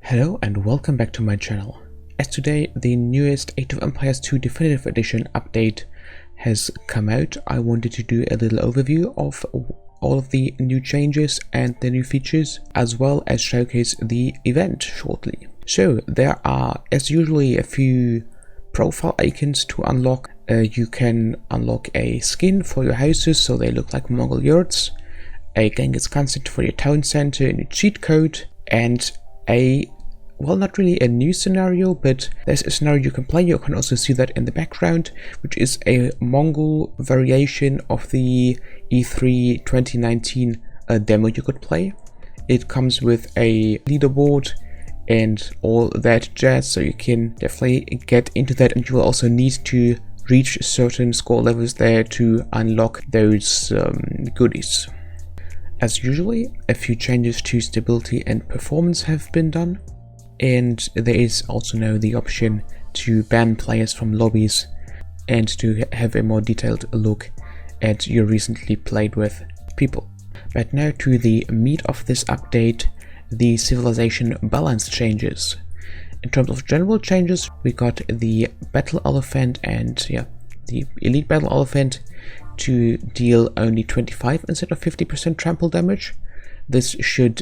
Hello and welcome back to my channel. As today the newest Age of Empires 2 Definitive Edition update has come out, I wanted to do a little overview of all of the new changes and the new features, as well as showcase the event shortly. So there are, as usually, a few profile icons to unlock. You can unlock a skin for your houses so they look like Mongol yurts, a Genghis Khan set for your town center in a cheat code, and well, not really a new scenario, but there's a scenario you can play. You can also see that in the background, which is a Mongol variation of the E3 2019 demo you could play. It comes with a leaderboard and all that jazz, so you can definitely get into that, and you will also need to reach certain score levels there to unlock those goodies. As usually, a few changes to stability and performance have been done, and there is also now the option to ban players from lobbies and to have a more detailed look at your recently played with people. But now to the meat of this update, the civilization balance changes. In terms of general changes, we got the battle elephant and the elite battle elephant to deal only 25 instead of 50% trample damage. This should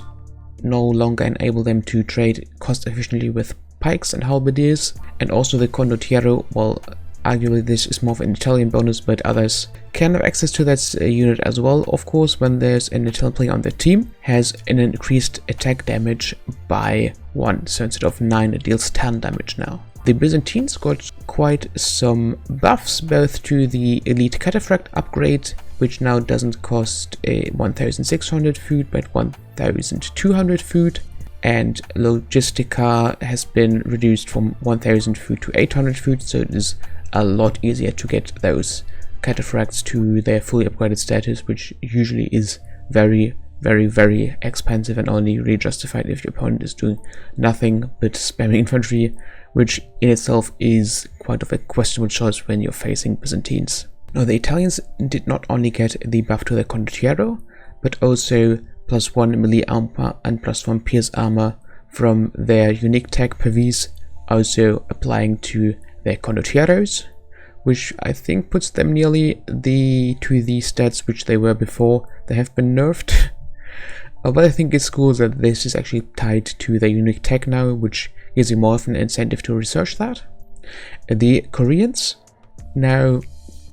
no longer enable them to trade cost efficiently with pikes and halberdiers, and also the condottiero. Well, arguably this is more of an Italian bonus, but others can have access to that unit as well, of course, when there's an Italian player on their team. Has an increased attack damage by 1, so instead of 9 it deals 10 damage now. The Byzantines got quite some buffs, both to the elite cataphract upgrade, which now doesn't cost 1600 food but 1200 food, and Logistica has been reduced from 1000 food to 800 food, so it is a lot easier to get those cataphracts to their fully upgraded status, which usually is very expensive and only really justified if your opponent is doing nothing but spamming infantry, which in itself is quite of a questionable choice when you're facing Byzantines. Now, the Italians did not only get the buff to their condottiero, but also +1 melee armor and +1 pierce armor from their unique tech Pavis, also applying to their condottieros, which I think puts them nearly to the stats which they were before they have been nerfed. But I think it's cool that this is actually tied to their unique tech now, which gives you more of an incentive to research that. The Koreans now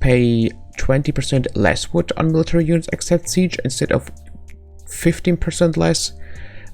pay 20% less wood on military units except siege instead of 15% less.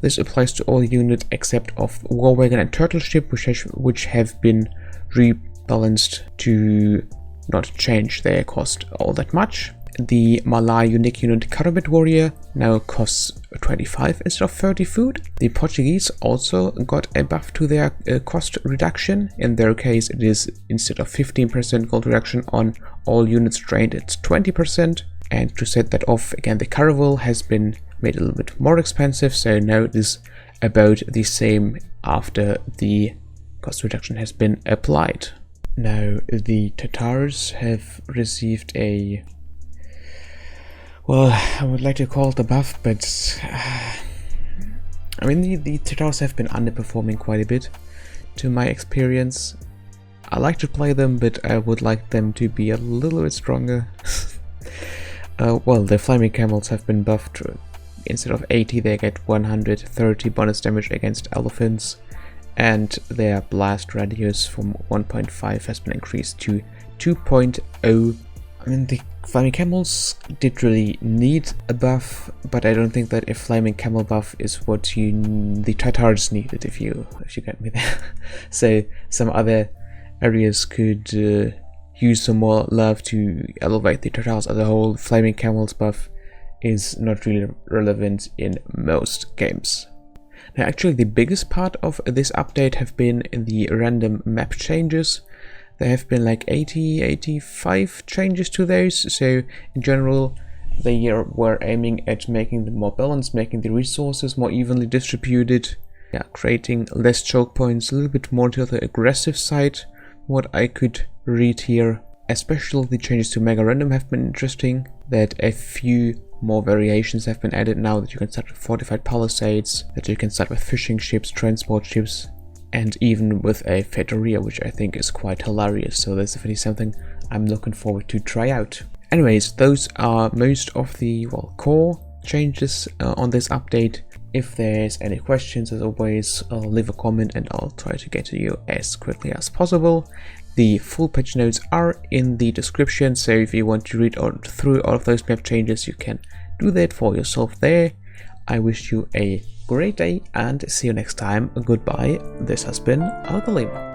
This applies to all units except of war wagon and turtle ship, which have been rebalanced to not change their cost all that much. The Malay unique unit Karabit warrior now costs 25 instead of 30 food. The Portuguese also got a buff to their cost reduction. In their case, it is instead of 15% gold reduction on all units trained, it's 20%. And to set that off, again, the caravel has been made a little bit more expensive, so now it is about the same after the cost reduction has been applied. Now, the Tatars have received a, well, I would like to call it a buff, but I mean, the Tatars have been underperforming quite a bit to my experience. I like to play them, but I would like them to be a little bit stronger. Well, the Flaming Camels have been buffed. Instead of 80, they get 130 bonus damage against elephants, and their blast radius from 1.5 has been increased to 2.0. I mean, the Flaming Camels did really need a buff, but I don't think that a Flaming Camel buff is what the Tatars needed, if you get me there. So some other areas could use some more love to elevate the Tatars as a whole. Flaming Camels buff is not really relevant in most games. Now, actually, the biggest part of this update have been the random map changes. There have been like 85 changes to those, so in general they were aiming at making them more balanced, making the resources more evenly distributed, creating less choke points, a little bit more to the aggressive side, what I could read here. especially the changes to Mega Random have been interesting, that a few more variations have been added now, that you can start with fortified palisades, that you can start with fishing ships, transport ships, and even with a Feitoria, which I think is quite hilarious. So that's definitely something I'm looking forward to try out. Anyways, those are most of the core changes on this update. If there's any questions, as always, leave a comment and I'll try to get to you as quickly as possible. The full patch notes are in the description, so if you want to read through all of those map changes, you can do that for yourself there. I wish you a great day and see you next time. Goodbye. This has been Algalema.